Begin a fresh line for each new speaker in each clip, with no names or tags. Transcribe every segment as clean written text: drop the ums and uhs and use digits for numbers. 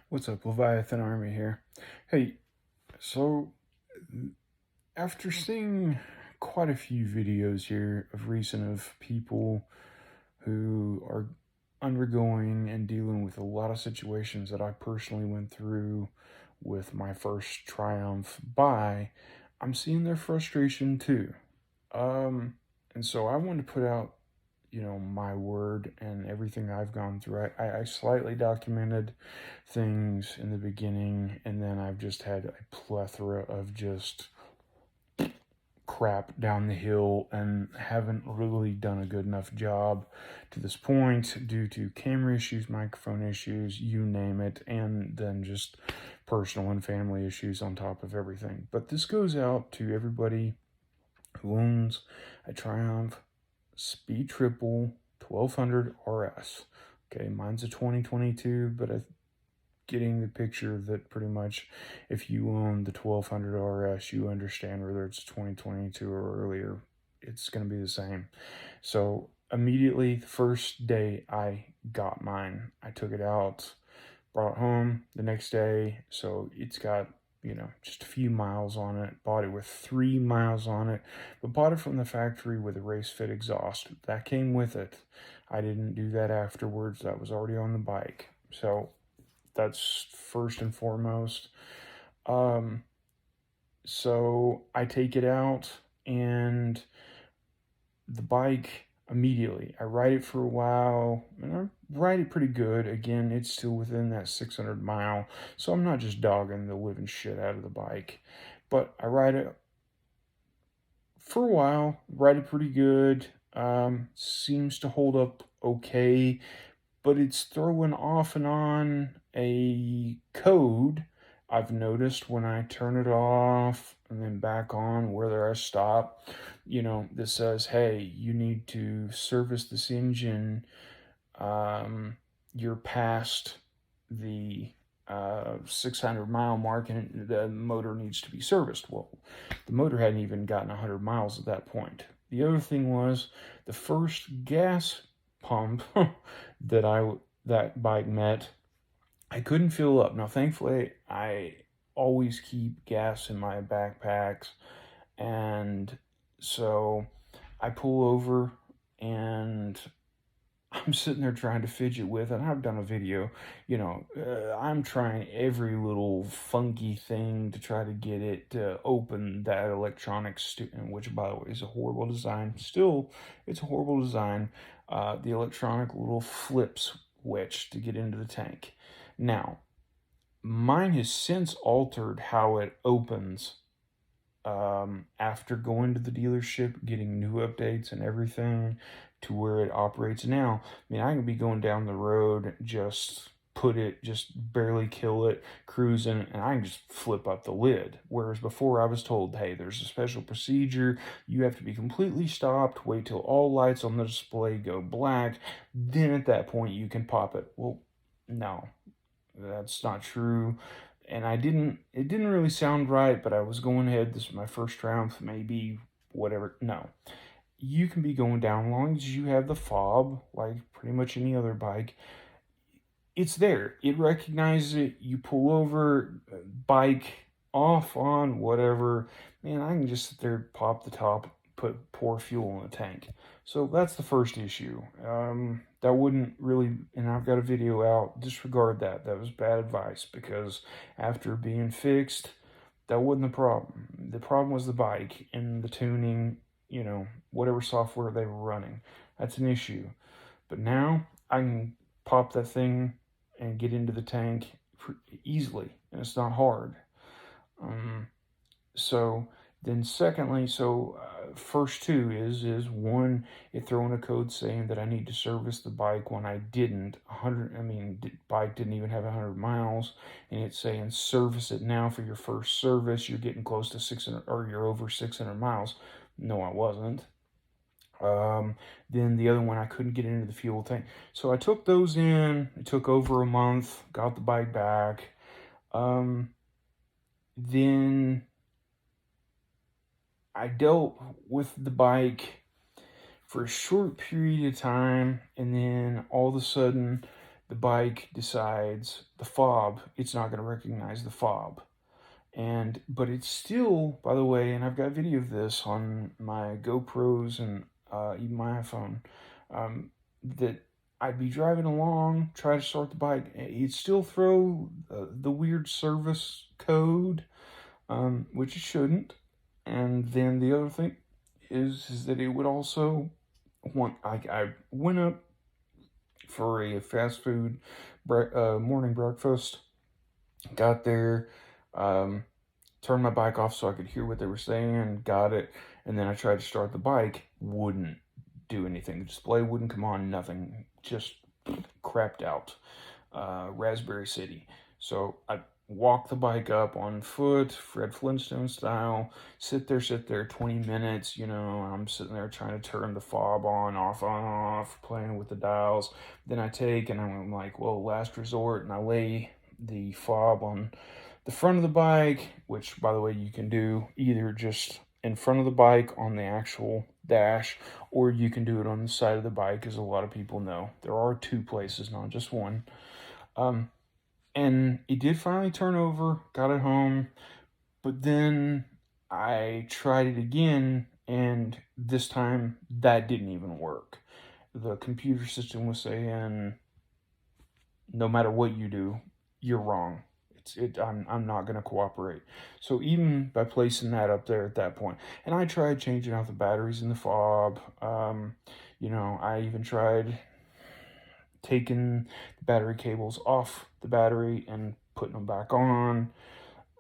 What's up, Leviathan Army here? Hey, so after seeing quite a few videos here of recent of people who are undergoing and dealing with a lot of situations that I personally went through with my first Triumph buy, I'm seeing their frustration too. Um, and so I wanted to put out my word and everything I've gone through. I slightly documented things in the beginning, and then I've just had a plethora of just crap down the hill and haven't really done a good enough job to this point due to camera issues, microphone issues, you name it, and then just personal and family issues on top of everything. But this goes out to everybody who owns a Triumph Speed Triple 1200 RS. Okay, mine's a 2022, but I'm getting the picture that pretty much if you own the 1200 RS, you understand whether it's 2022 or earlier, it's going to be the same. So immediately, the first day I got mine, I took it out, brought it home the next day. So it's got just a few miles on it. Bought it with 3 miles on it, but bought it from the factory with a race fit exhaust. That came with it. I didn't do that afterwards. That was already on the bike. So that's first and foremost. Um, so I take it out and the bike immediately. I ride it for a while and I ride it pretty good. Again, it's still within that 600 mile, so I'm not just dogging the living shit out of the bike. But I ride it for a while, ride it pretty good. Seems to hold up okay, but it's throwing off and on a code I've noticed when I turn it off and then back on, whether I stop, this says, hey, you need to service this engine. You're past the 600-mile mark and the motor needs to be serviced. Well, the motor hadn't even gotten 100 miles at that point. The other thing was the first gas pump that bike met, I couldn't fill up. Now, thankfully, I always keep gas in my backpacks, and so I pull over and I'm sitting there trying to fidget with, and I've done a video, I'm trying every little funky thing to try to get it to open that electronics, which, by the way, is a horrible design. Still, it's a horrible design. The electronic little flip switch to get into the tank. Now, mine has since altered how it opens after going to the dealership, getting new updates and everything to where it operates now. I mean, I can be going down the road, just barely kill it, cruising, and I can just flip up the lid. Whereas before I was told, hey, there's a special procedure. You have to be completely stopped, wait till all lights on the display go black. Then at that point you can pop it. Well, no, that's not true. And it didn't really sound right, but I was going ahead. This is my first Triumph, maybe whatever. No, you can be going down as long as you have the fob, like pretty much any other bike. It's there. It recognizes it. You pull over, bike off, on, whatever. Man, I can just sit there, pop the top, pour fuel in the tank. So that's the first issue. That wouldn't really, and I've got a video out. Disregard that. That was bad advice because after being fixed, that wasn't the problem. The problem was the bike and the tuning. Whatever software they were running. That's an issue. But now I can pop that thing and get into the tank easily, and it's not hard. So then, secondly, first two is one, it throwing a code saying that I need to service the bike when I didn't. Bike didn't even have 100 miles, and it's saying service it now for your first service. You're getting close to 600, or you're over 600 miles. No, I wasn't. Then the other one, I couldn't get into the fuel tank. So I took those in. It took over a month. Got the bike back. Then I dealt with the bike for a short period of time, and then all of a sudden, the bike decides the fob, it's not going to recognize the fob. But it's still, by the way, and I've got video of this on my GoPros and even my iPhone, that I'd be driving along, try to start the bike, it'd still throw the weird service code, which it shouldn't. And then the other thing is that it would also I went up for a fast food morning breakfast, got there, turned my bike off so I could hear what they were saying, got it, and then I tried to start the bike, wouldn't do anything. The display wouldn't come on, nothing, just crapped out. Raspberry City. So I walk the bike up on foot, Fred Flintstone style, sit there, 20 minutes, I'm sitting there trying to turn the fob on, off, playing with the dials. Then I take and I'm like, well, last resort, and I lay the fob on the front of the bike, which, by the way, you can do either just in front of the bike on the actual dash, or you can do it on the side of the bike, as a lot of people know. There are two places, not just one. And it did finally turn over, got it home, but then I tried it again, and this time that didn't even work. The computer system was saying, no matter what you do, you're wrong. I'm not going to cooperate. So even by placing that up there at that point, and I tried changing out the batteries in the fob. I even tried taking the battery cables off the battery and putting them back on.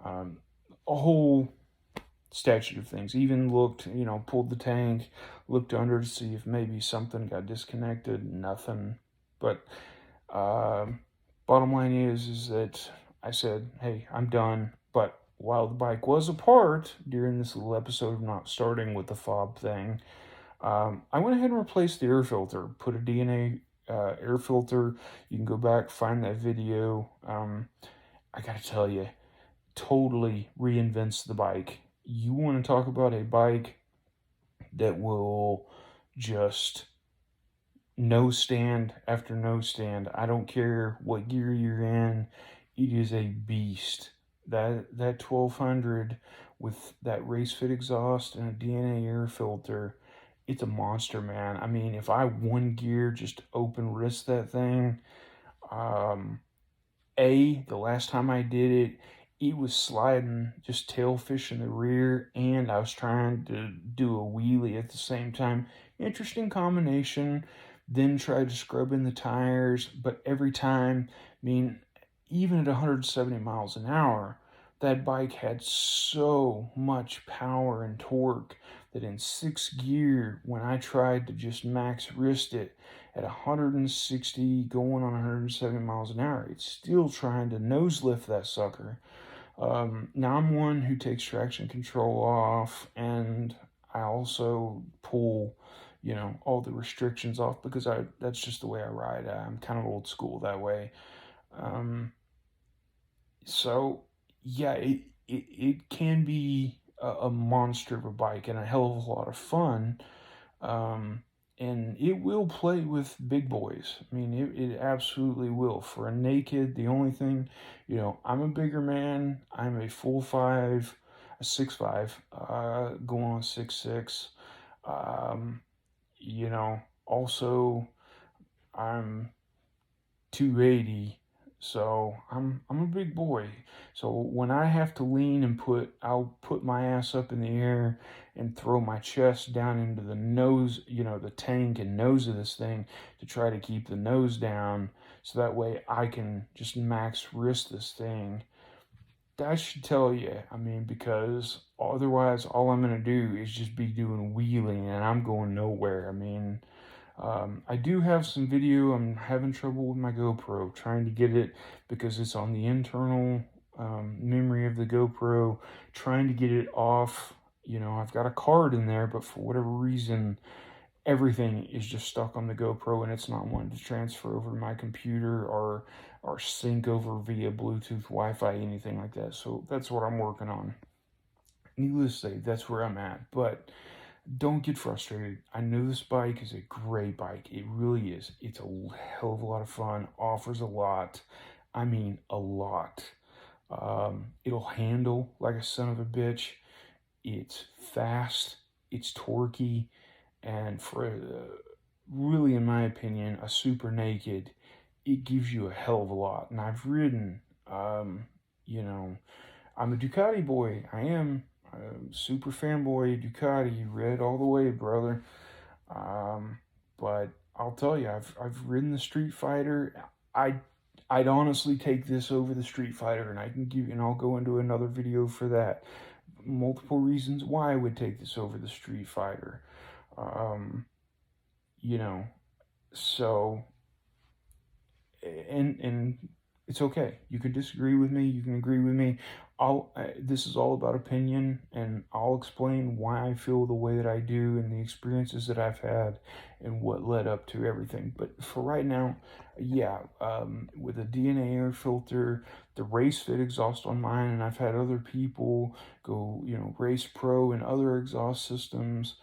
A whole statute of things. Even looked, pulled the tank, looked under to see if maybe something got disconnected. Nothing. But bottom line is that I said, hey, I'm done. But while the bike was apart during this little episode of not starting with the fob thing, I went ahead and replaced the air filter, put a DNA air filter. You can go back, find that video. I gotta tell you, totally reinvents the bike. You want to talk about a bike that will just nose stand after nose stand. I don't care what gear you're in. It is a beast. That 1200 with that race fit exhaust and a DNA air filter, it's a monster, man. I mean, if I one gear just open wrist that thing, the last time I did it, it was sliding, just tail fish in the rear, and I was trying to do a wheelie at the same time. Interesting combination. Then tried to scrub in the tires, but every time, even at 170 miles an hour, that bike had so much power and torque that in sixth gear, when I tried to just max wrist it at 160 going on 170 miles an hour, it's still trying to nose lift that sucker. Now I'm one who takes traction control off, and I also pull, all the restrictions off because that's just the way I ride. I'm kind of old school that way. So yeah, it can be a monster of a bike and a hell of a lot of fun. And it will play with big boys. It absolutely will. For a naked, the only thing, I'm a bigger man. I'm a full 5, a 6'5", going on 6'6". Also, I'm 280. So I'm a big boy. So when I have to lean and I'll put my ass up in the air and throw my chest down into the nose, the tank and nose of this thing to try to keep the nose down so that way I can just max wrist this thing. That should tell you, because otherwise all I'm going to do is just be doing wheeling and I'm going nowhere. I do have some video. I'm having trouble with my GoPro, trying to get it because it's on the internal memory of the GoPro, trying to get it off. I've got a card in there, but for whatever reason, everything is just stuck on the GoPro and it's not wanting to transfer over to my computer or sync over via Bluetooth, Wi-Fi, anything like that. So that's what I'm working on. Needless to say, that's where I'm at. But don't get frustrated. I know this bike is a great bike. It really is. It's a hell of a lot of fun, offers a lot. I mean, a lot. It'll handle like a son of a bitch. It's fast, it's torquey, and for really, in my opinion, a super naked, it gives you a hell of a lot. And I've ridden, you know, I'm a Ducati boy. I am a super fanboy Ducati, red all the way, brother. But I'll tell you, I've ridden the Street Fighter. I I'd honestly take this over the Street Fighter, and I can give, and I'll go into another video for that. Multiple reasons why I would take this over the Street Fighter. Um, you know, so and it's okay. You can disagree with me. You can agree with me. This is all about opinion, and I'll explain why I feel the way that I do and the experiences that I've had and what led up to everything. But for right now, yeah, with a DNA air filter, the race fit exhaust on mine, and I've had other people go, Race Pro and other exhaust systems.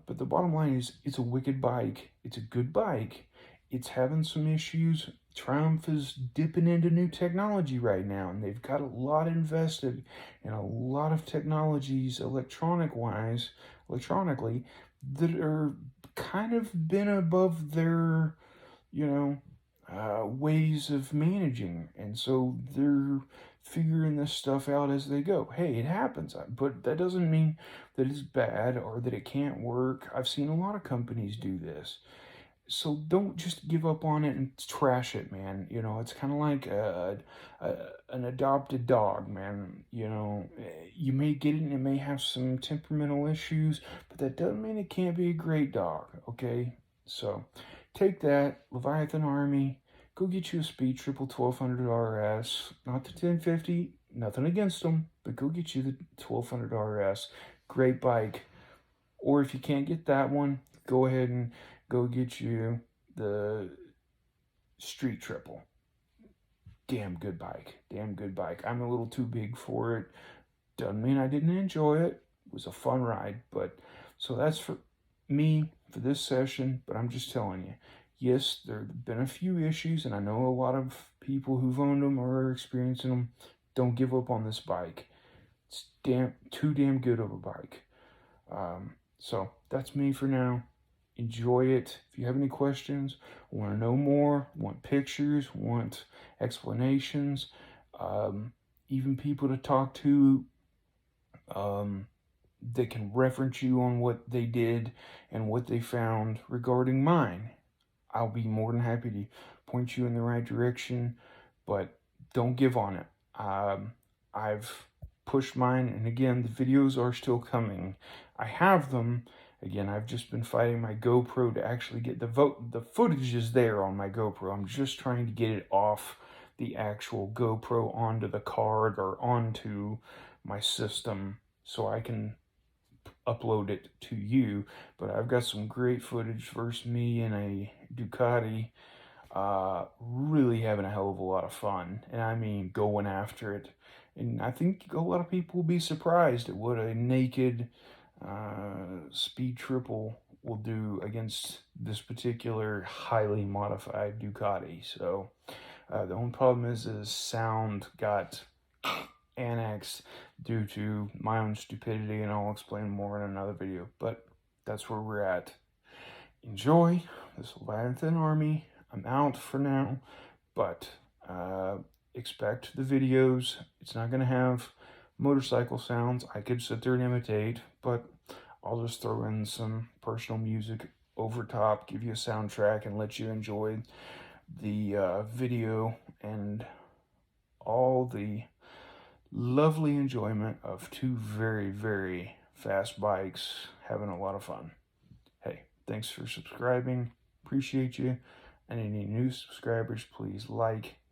But the bottom line is, it's a wicked bike. It's a good bike. It's having some issues. Triumph is dipping into new technology right now, and they've got a lot invested in a lot of technologies electronically, that are kind of been above their, ways of managing. And so they're figuring this stuff out as they go. Hey, it happens, but that doesn't mean that it's bad or that it can't work. I've seen a lot of companies do this. So don't just give up on it and trash it, man. It's kind of like an adopted dog, man. You may get it and it may have some temperamental issues, but that doesn't mean it can't be a great dog, okay? So take that, Leviathan Army, go get you a Speed Triple 1200 RS, not the 1050, nothing against them, but go get you the 1200 RS. Great bike. Or if you can't get that one, go ahead and go get you the Street Triple. Damn good bike. Damn good bike. I'm a little too big for it. Doesn't mean I didn't enjoy it. It was a fun ride. But so that's for me for this session. But I'm just telling you, yes, there have been a few issues, and I know a lot of people who've owned them or are experiencing them. Don't give up on this bike. It's too damn good of a bike. So that's me for now. Enjoy it. If you have any questions, want to know more, want pictures, want explanations, even people to talk to that can reference you on what they did and what they found regarding mine, I'll be more than happy to point you in the right direction, but don't give on it. I've pushed mine, and again, the videos are still coming. I have them. Again, I've just been fighting my GoPro to actually get the footage is there on my GoPro. I'm just trying to get it off the actual GoPro onto the card or onto my system so I can upload it to you. But I've got some great footage versus me in a Ducati, really having a hell of a lot of fun, and I mean going after it. And I think a lot of people will be surprised at what a naked Speed Triple will do against this particular highly modified Ducati. So the only problem is sound got annexed due to my own stupidity, and I'll explain more in another video. But that's where we're at. Enjoy this Leviathan Army. I'm out for now, but expect the videos. It's not going to have motorcycle sounds I could sit there and imitate, but I'll just throw in some personal music over top, give you a soundtrack, and let you enjoy the video and all the lovely enjoyment of two very, very fast bikes having a lot of fun. Hey, thanks for subscribing. Appreciate you. And any new subscribers, please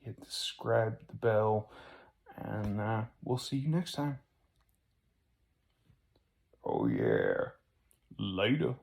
hit the subscribe, the bell, and we'll see you next time. Oh yeah. Later.